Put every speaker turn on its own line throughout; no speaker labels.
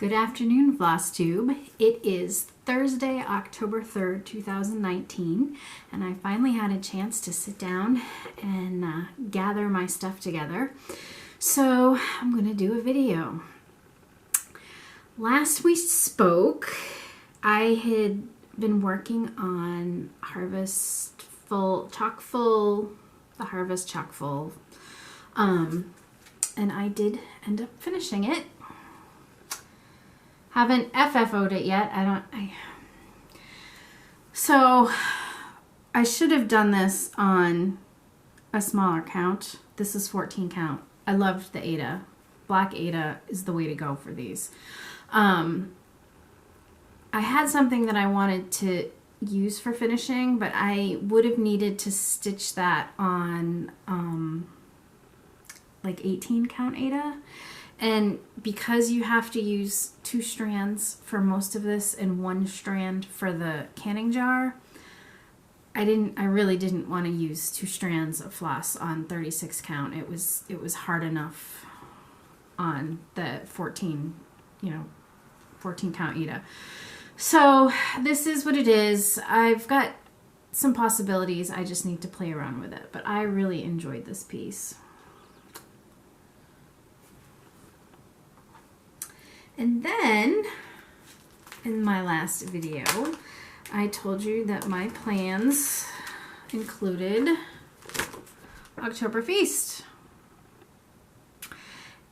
Good afternoon, FLOSSTUBE. It is Thursday, October 3rd, 2019, and I finally had a chance to sit down and gather my stuff together. So I'm going to do a video. Last we spoke, I had been working on the Harvest Chock Full, and I did end up finishing it. Haven't FFO'd it yet. So I should have done this on a smaller count. This is 14 count. I loved the Ada. Black Ada is the way to go for these. I had something that I wanted to use for finishing, but I would have needed to stitch that on like 18 count Ada. And because you have to use 2 strands for most of this and 1 strand for the canning jar, I really didn't want to use 2 strands of floss on 36 count. It was hard enough on the 14 count Ada. So this is what it is. I've got some possibilities. I just need to play around with it, but I really enjoyed this piece. And then, in my last video, I told you that my plans included October Feast.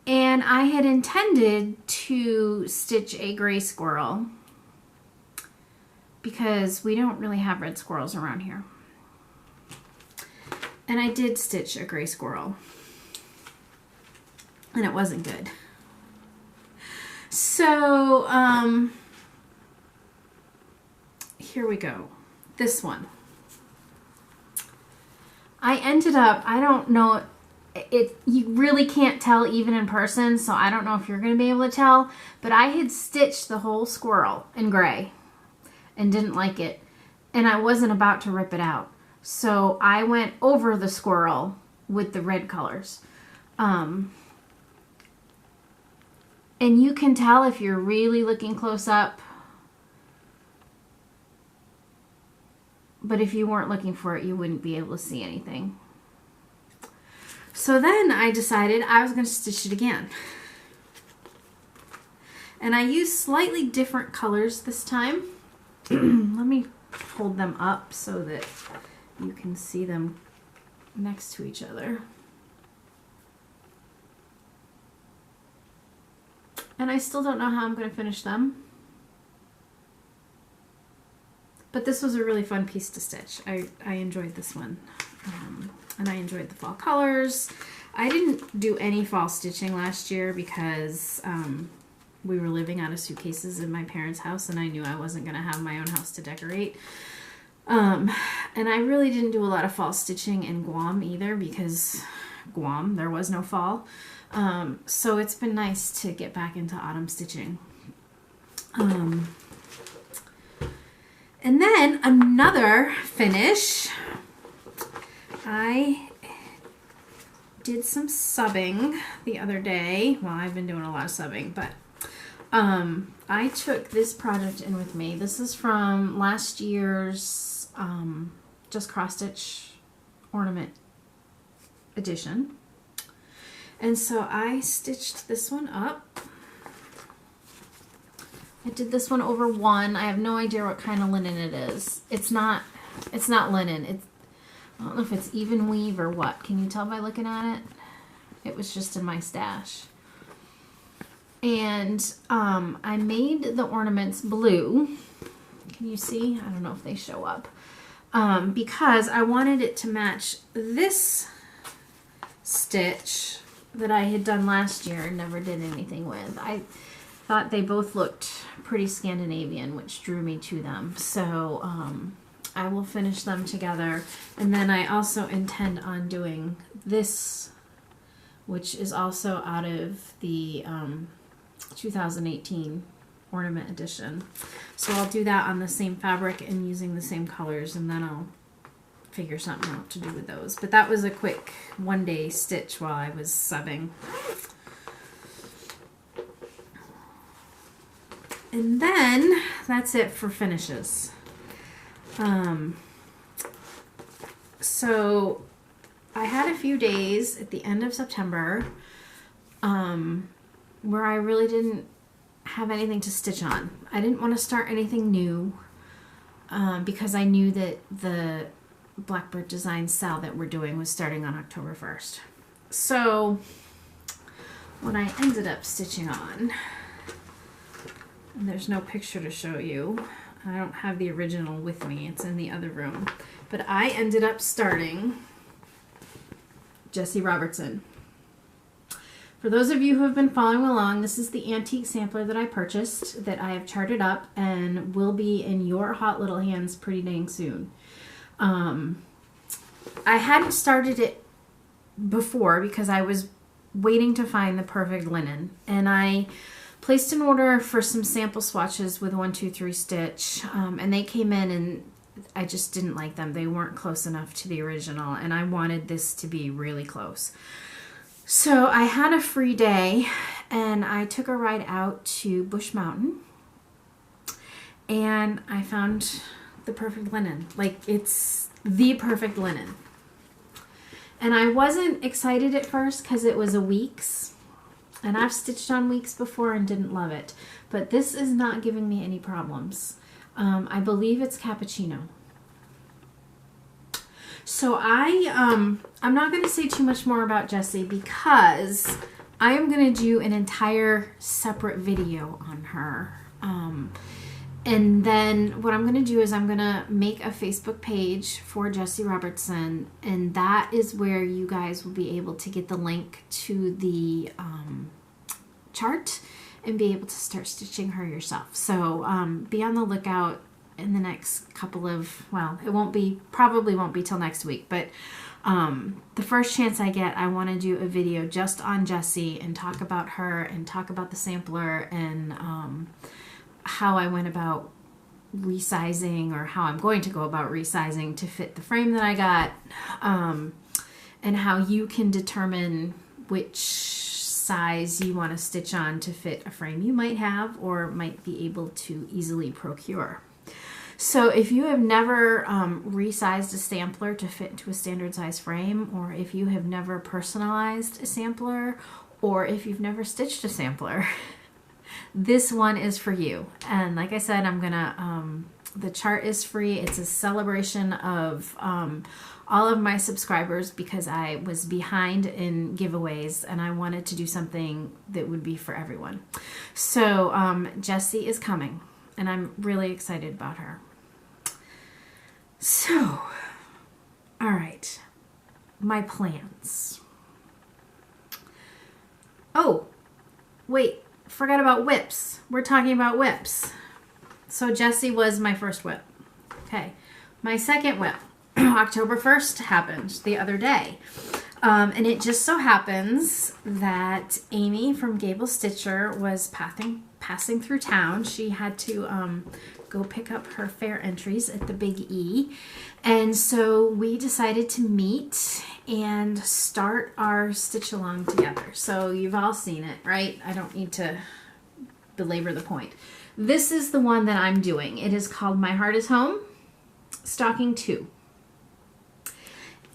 And I had intended to stitch a gray squirrel because we don't really have red squirrels around here. And I did stitch a gray squirrel. And it wasn't good. So, here we go. This one. I ended up, I don't know, you really can't tell even in person, so I don't know if you're going to be able to tell, but I had stitched the whole squirrel in gray and didn't like it, and I wasn't about to rip it out. So I went over the squirrel with the red colors. And you can tell if you're really looking close up. But if you weren't looking for it, you wouldn't be able to see anything. So then I decided I was going to stitch it again. And I used slightly different colors this time. Let me hold them up so that you can see them next to each other. And I still don't know how I'm going to finish them. But this was a really fun piece to stitch. I enjoyed this one. And I enjoyed the fall colors. I didn't do any fall stitching last year because we were living out of suitcases in my parents' house and I knew I wasn't going to have my own house to decorate. And I really didn't do a lot of fall stitching in Guam either because Guam, there was no fall. So it's been nice to get back into autumn stitching. And then another finish, I did some subbing the other day. Well, I've been doing a lot of subbing, but I took this project in with me. This is from last year's Just Cross Stitch Ornament edition. And so I stitched this one up. I did this one over 1. I have no idea what kind of linen it is. It's not linen. I don't know if it's even weave or what. Can you tell by looking at it? It was just in my stash. And I made the ornaments blue. Can you see? I don't know if they show up. Because I wanted it to match this stitch that I had done last year and never did anything with. I thought they both looked pretty Scandinavian, which drew me to them. So I will finish them together. And then I also intend on doing this, which is also out of the 2018 ornament edition. So I'll do that on the same fabric and using the same colors, and then I'll figure something out to do with those. But that was a quick one-day stitch while I was subbing. And then that's it for finishes. So I had a few days at the end of September where I really didn't have anything to stitch on. I didn't want to start anything new because I knew that the Blackbird Design sale that we're doing was starting on October 1st. So what I ended up stitching on, and there's no picture to show you. I don't have the original with me. It's in the other room. But I ended up starting Jessie Robertson. For those of you who have been following along, this is the antique sampler that I purchased that I have charted up and will be in your hot little hands pretty dang soon. I hadn't started it before because I was waiting to find the perfect linen, and I placed an order for some sample swatches with 1, 2, 3 stitch, and they came in and I just didn't like them. They weren't close enough to the original, and I wanted this to be really close. So I had a free day and I took a ride out to Bush Mountain and I found the perfect linen. Like, it's the perfect linen. And I wasn't excited at first because it was a Weeks, and I've stitched on Weeks before and didn't love it, but this is not giving me any problems. I believe it's cappuccino. So I'm not going to say too much more about Jessie because I am going to do an entire separate video on her. And then what I'm going to do is I'm going to make a Facebook page for Jessie Robertson, and that is where you guys will be able to get the link to the chart and be able to start stitching her yourself. So be on the lookout in the next couple of, well, probably won't be till next week, but the first chance I get, I want to do a video just on Jessie and talk about her and talk about the sampler and how I went about resizing, or how I'm going to go about resizing to fit the frame that I got, and how you can determine which size you want to stitch on to fit a frame you might have or might be able to easily procure. So if you have never resized a sampler to fit into a standard size frame, or if you have never personalized a sampler, or if you've never stitched a sampler, this one is for you. And like I said, I'm gonna, the chart is free. It's a celebration of all of my subscribers because I was behind in giveaways and I wanted to do something that would be for everyone. So Jessie is coming and I'm really excited about her. So, all right, my plans. Oh, wait. Forgot about whips. We're talking about whips. So Jessie was my first whip. Okay. My second whip, October 1st, happened the other day. And it just so happens that Amy from Gable Stitcher was passing through town. She had to go pick up her fair entries at the Big E. And so we decided to meet and start our stitch along together. So you've all seen it, right? I don't need to belabor the point. This is the one that I'm doing. It is called My Heart is Home, Stocking 2.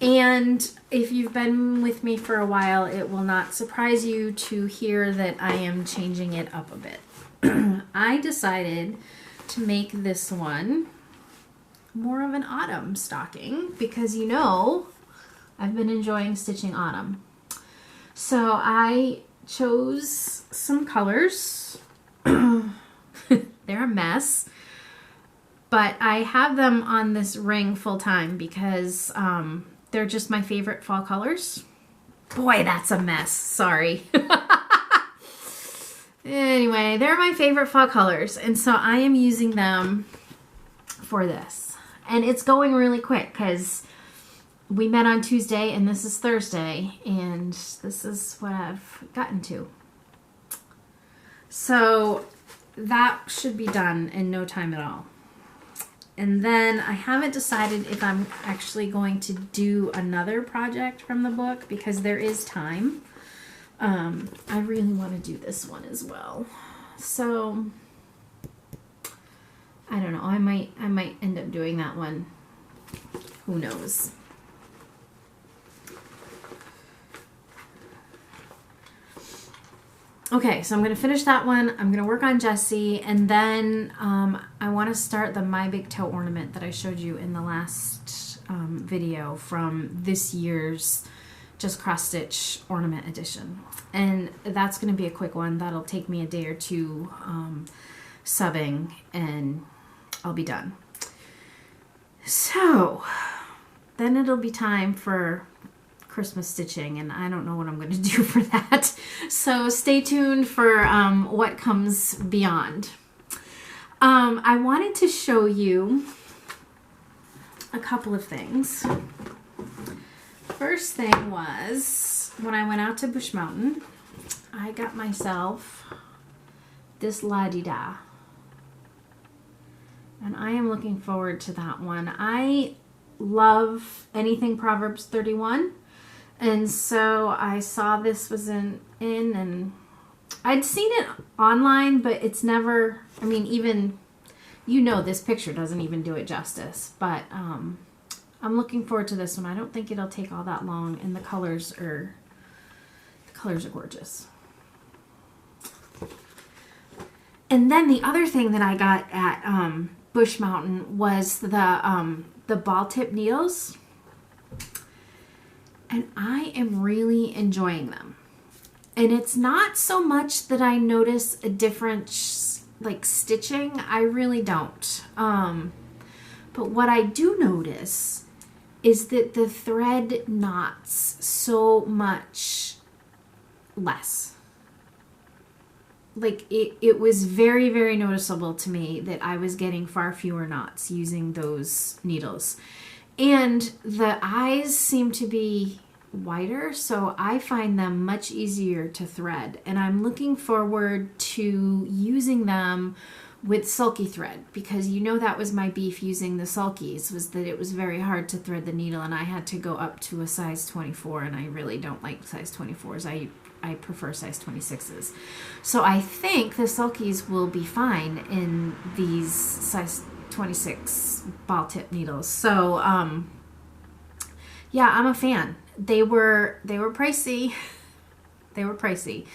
And if you've been with me for a while, it will not surprise you to hear that I am changing it up a bit. I decided to make this one more of an autumn stocking because, you know, I've been enjoying stitching autumn. So I chose some colors. They're a mess, but I have them on this ring full time because they're just my favorite fall colors. Boy, that's a mess. Sorry. Anyway, they're my favorite fall colors, and so I am using them for this. And it's going really quick because we met on Tuesday and this is Thursday, and this is what I've gotten to. So that should be done in no time at all. And then I haven't decided if I'm actually going to do another project from the book because there is time. I really want to do this one as well. So I don't know. I might end up doing that one. Who knows? Okay, so I'm going to finish that one. I'm going to work on Jessie, and then I want to start the My Big Toe ornament that I showed you in the last video from this year's Just Cross Stitch Ornament Edition. And that's going to be a quick one. That'll take me a day or two subbing, and I'll be done. So then it'll be time for Christmas stitching, and I don't know what I'm going to do for that. So stay tuned for what comes beyond. I wanted to show you a couple of things. First thing was when I went out to Bush Mountain, I got myself this La-Di-Da. And I am looking forward to that one. I love anything Proverbs 31. And so I saw this was in and I'd seen it online, but it's never, I mean, even, you know, this picture doesn't even do it justice. But I'm looking forward to this one. I don't think it'll take all that long, and the colors are gorgeous. And then the other thing that I got at Bush Mountain was the ball tip needles. And I am really enjoying them. And it's not so much that I notice a difference like stitching. I really don't. But what I do notice is that the thread knots so much less. Like it was very, very noticeable to me that I was getting far fewer knots using those needles. And the eyes seem to be wider, so I find them much easier to thread. And I'm looking forward to using them with sulky thread, because you know that was my beef using the sulkies, was that it was very hard to thread the needle, and I had to go up to a size 24, and I really don't like size 24s. I prefer size 26s. So I think the sulkies will be fine in these size 26 ball tip needles. So yeah, I'm a fan. They were pricey. They were pricey.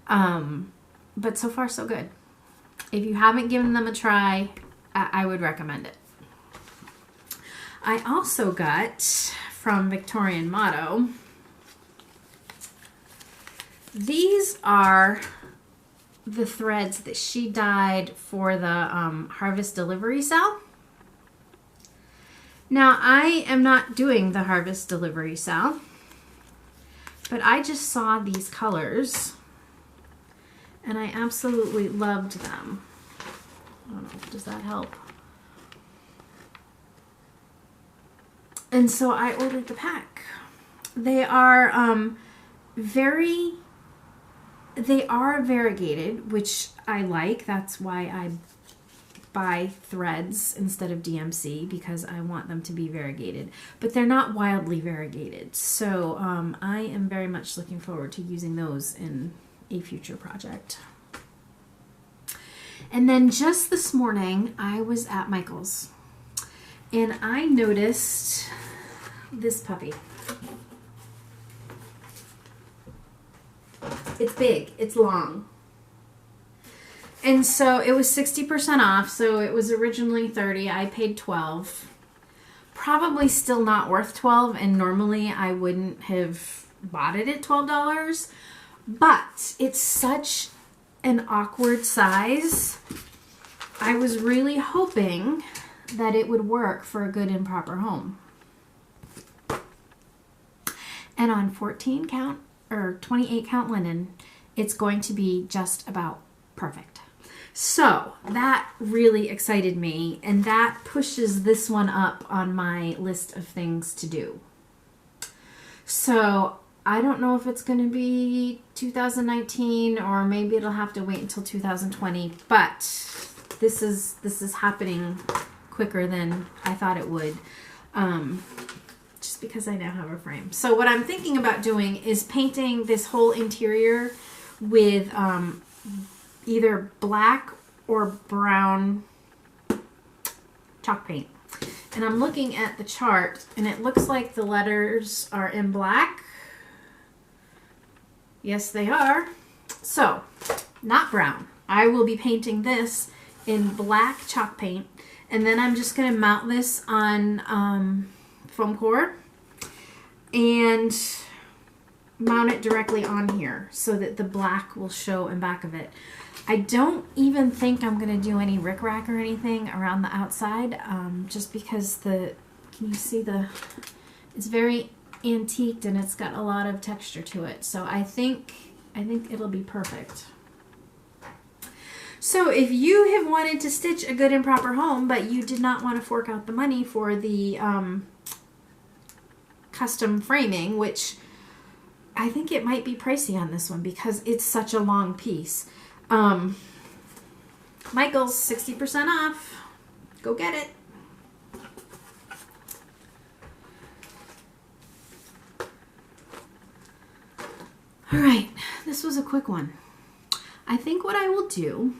But so far so good. If you haven't given them a try, I would recommend it. I also got from Victorian Motto, these are the threads that she dyed for the Harvest Delivery Sale. Now, I am not doing the Harvest Delivery Sale, but I just saw these colors, and I absolutely loved them. I don't know, does that help? And so I ordered the pack. They are variegated, which I like. That's why I buy threads instead of DMC, because I want them to be variegated. But they're not wildly variegated. So I am very much looking forward to using those in a future project. And then just this morning, I was at Michael's, and I noticed this puppy. It's big, it's long. And so it was 60% off, so it was originally $30. I paid $12. Probably still not worth $12, and normally I wouldn't have bought it at $12. But it's such an awkward size. I was really hoping that it would work for a good and proper home. And on 14 count or 28 count linen, it's going to be just about perfect. So that really excited me, and that pushes this one up on my list of things to do. So I don't know if it's going to be 2019, or maybe it'll have to wait until 2020, but this is happening quicker than I thought it would, just because I now have a frame. So what I'm thinking about doing is painting this whole interior with either black or brown chalk paint. And I'm looking at the chart, and it looks like the letters are in black. Yes, they are. So, not brown. I will be painting this in black chalk paint, and then I'm just going to mount this on foam core and mount it directly on here so that the black will show in back of it. I don't even think I'm going to do any rickrack or anything around the outside, just because can you see it's very antiqued and it's got a lot of texture to it. So I think it'll be perfect. So if you have wanted to stitch a good and proper home, but you did not want to fork out the money for the custom framing, which I think it might be pricey on this one because it's such a long piece. Michael's 60% off. Go get it. All right, this was a quick one. I think what I will do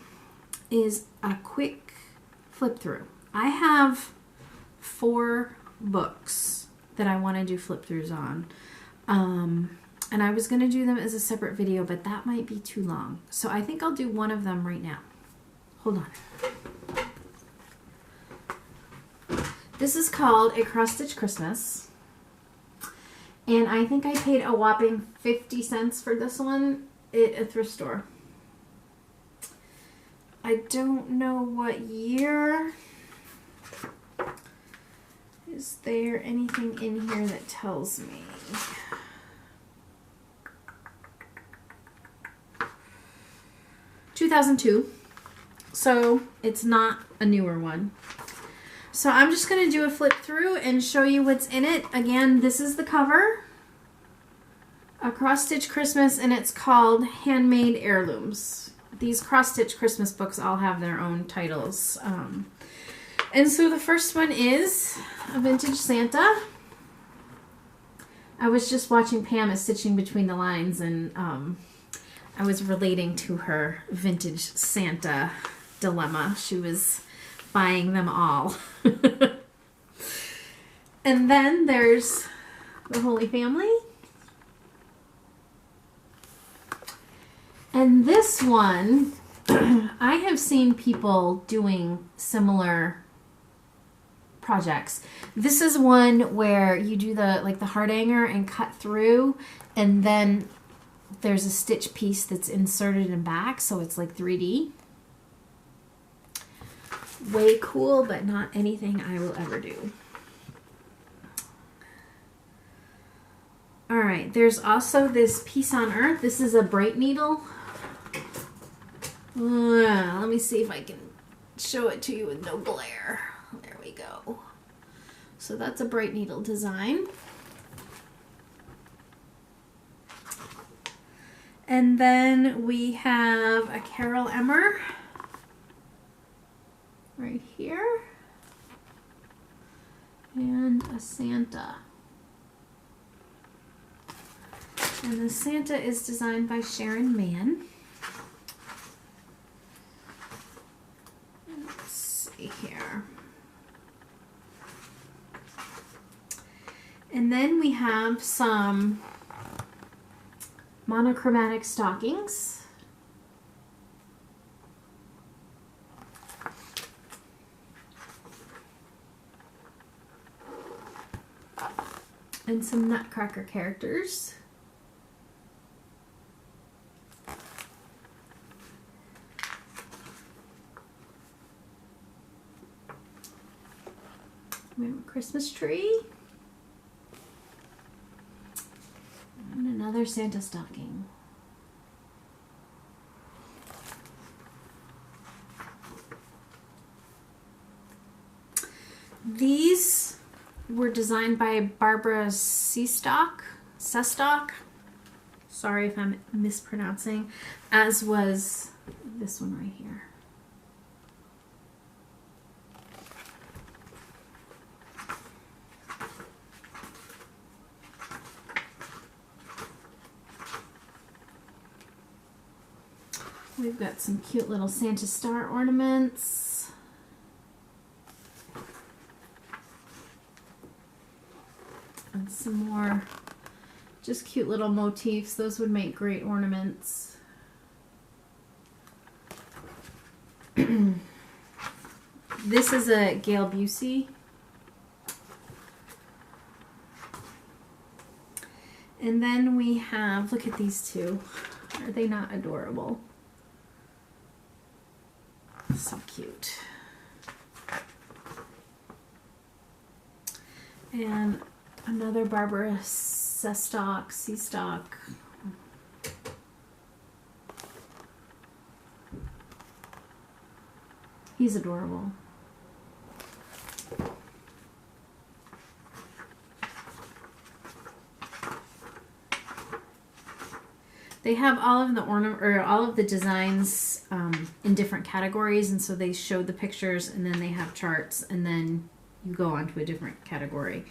is a quick flip through. I have 4 books that I want to do flip throughs on. And I was going to do them as a separate video, but that might be too long. So I think I'll do one of them right now. Hold on. This is called A Cross Stitch Christmas. And I think I paid a whopping 50 cents for this one at a thrift store. I don't know what year. Is there anything in here that tells me? 2002, so it's not a newer one. So I'm just going to do a flip through and show you what's in it. Again, this is the cover, A Cross Stitch Christmas, and it's called Handmade Heirlooms. These cross stitch Christmas books all have their own titles. And so the first one is a vintage Santa. I was just watching Pam is stitching between the lines, and I was relating to her vintage Santa dilemma. She was buying them all. And then there's the Holy Family. And this one, I have seen people doing similar projects. This is one where you do the heart hanger and cut through, and then there's a stitch piece that's inserted in back, so it's like 3D. Way cool, but not anything I will ever do. All right, there's also this Piece on Earth. This is a bright needle. Let me see if I can show it to you with no glare. There we go. So that's a bright needle design. And then we have a Carol Emmer right here, and a Santa. And the Santa is designed by Sharon Mann. Let's see here. And then we have some monochromatic stockings. And some Nutcracker characters. We have a Christmas tree. And another Santa stocking. These were designed by Barbara Sestock. Sorry if I'm mispronouncing. As was this one right here. We've got some cute little Santa star ornaments. And some more just cute little motifs. Those would make great ornaments. This is a Gail Busey. And then we have, look at these two. Are they not adorable? So cute. And another Barbara Sestock, Seastock. He's adorable. They have all of the all of the designs in different categories, and so they showed the pictures, and then they have charts, and then you go on to a different category.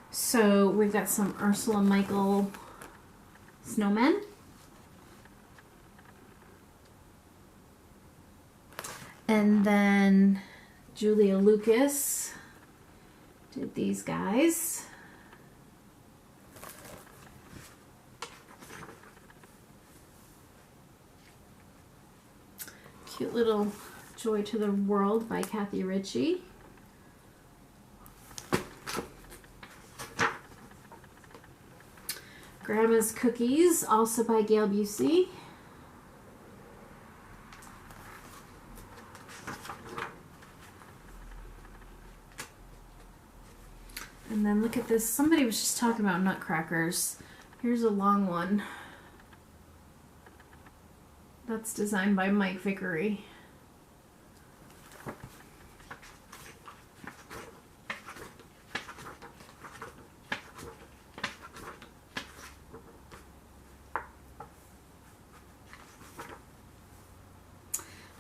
So we've got some Ursula Michael snowmen. And then Julia Lucas did these guys. Cute little Joy to the World by Kathy Ritchie. Grandma's Cookies, also by Gail Busey. And then look at this. Somebody was just talking about nutcrackers. Here's a long one. That's designed by Mike Vickery.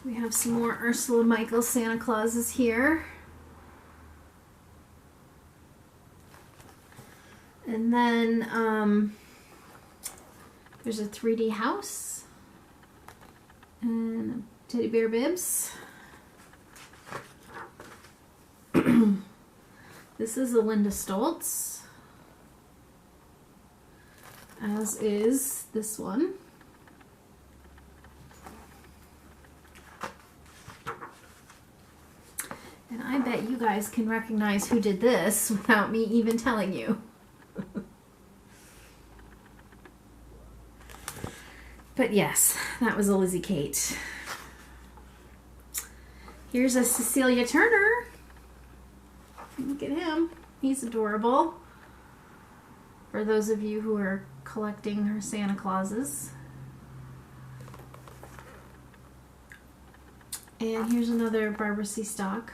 We have some more Ursula Michael Santa Clauses here. And then there's a 3D house and teddy bear bibs. This is a Linda Stoltz, as is this one. And I bet you guys can recognize who did this without me even telling you. But yes, that was a Lizzie Kate. Here's a Cecilia Turner. Look at him. He's adorable. For those of you who are collecting her Santa Clauses. And here's another Barbara C. Stock.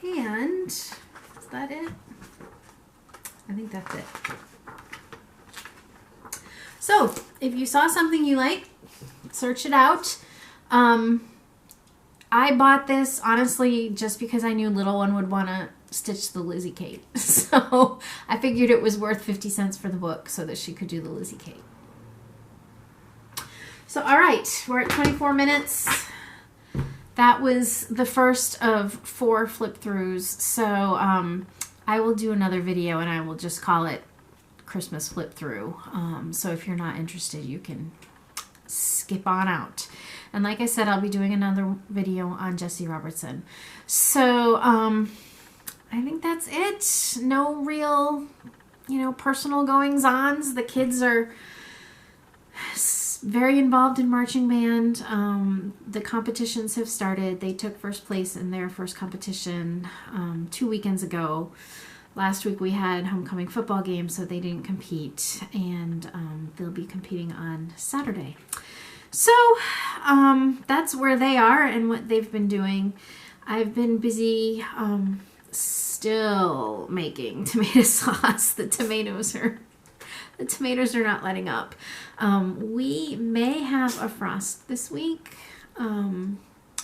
And is that it? I think that's it. So if you saw something you like, search it out. I bought this honestly just because I knew little one would want to stitch the Lizzie Kate. So I figured it was worth 50 cents for the book so that she could do the Lizzie Kate. So all right, we're at 24 minutes. That was the first of 4 flip-throughs, so I will do another video and I will just call it Christmas flip-through. So if you're not interested, you can skip on out. And like I said, I'll be doing another video on Jessie Robertson. So I think that's it. No real, personal goings-ons. The kids are very involved in marching band. The competitions have started. They took first place in their first competition 2 weekends ago. Last week we had homecoming football games, so they didn't compete, and they'll be competing on Saturday. So that's where they are and what they've been doing. I've been busy still making tomato sauce. The tomatoes are not letting up. We may have a frost this week, in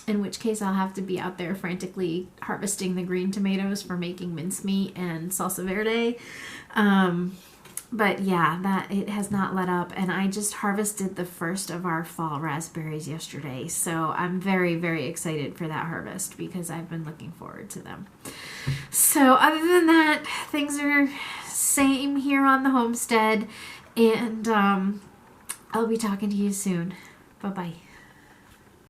which case I'll have to be out there frantically harvesting the green tomatoes for making mincemeat and salsa verde. But yeah, that it has not let up, and I just harvested the first of our fall raspberries yesterday, so I'm very, very excited for that harvest because I've been looking forward to them. So other than that, things are same here on the homestead, and I'll be talking to you soon. Bye-bye.